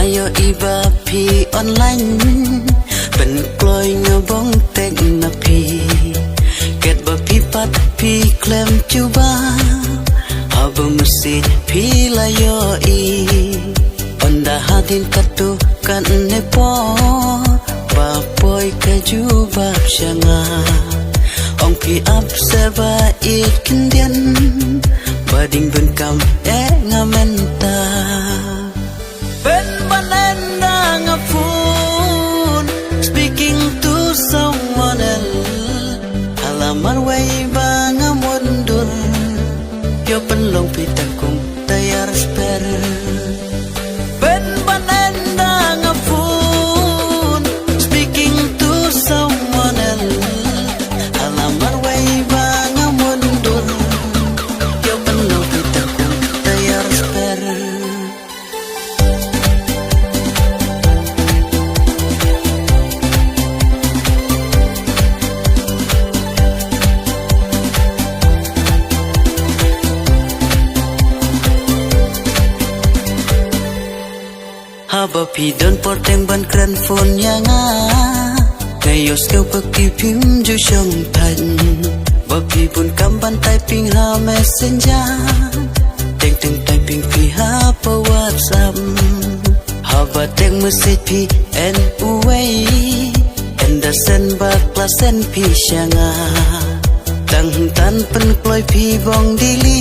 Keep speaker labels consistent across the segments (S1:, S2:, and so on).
S1: Ayo iba pi online ben kloy ngabong tek na pi ket ba pi pat pi klem cuba haba mesti pi layo I onda hadin katu kan nepo ba poi kajubab syanga ong pi up seba it kendian bading ben kam ngamenta ben banenda ngapun speaking to someone else halamar way banga mundur yo penlong pitangkung tayar spare ben banenda ngapun speaking to someone else halamar way banga mundur yo penlong pitangkung tayar spare haba pi don porteng ban kran phone yang ngayos kêu pagi phim ju shong than ba pi bun kam ban typing ha messenger teng teng typing pi ha pa whatsapp haba teng message pi and away and the send back plus send pi shanga tang tan pen kloi pi bong dili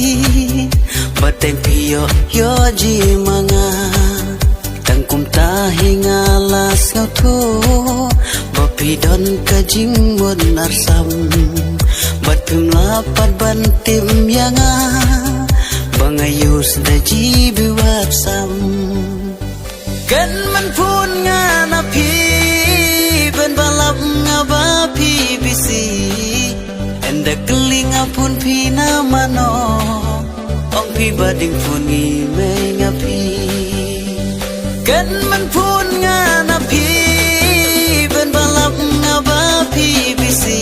S1: ba teng pi yo ji manga tangkum tahinga las ngau thu bapi don kajing mun arsam bat phim lapat ban tim yanga bangayus da jibi watsam kan man pun ngana pi ben balap ngaba pi bisi enda kelinga pun pi na mano ong pi bading pun ngi me ngapi kan man pun ngana pi ben balap ngaba pi bisi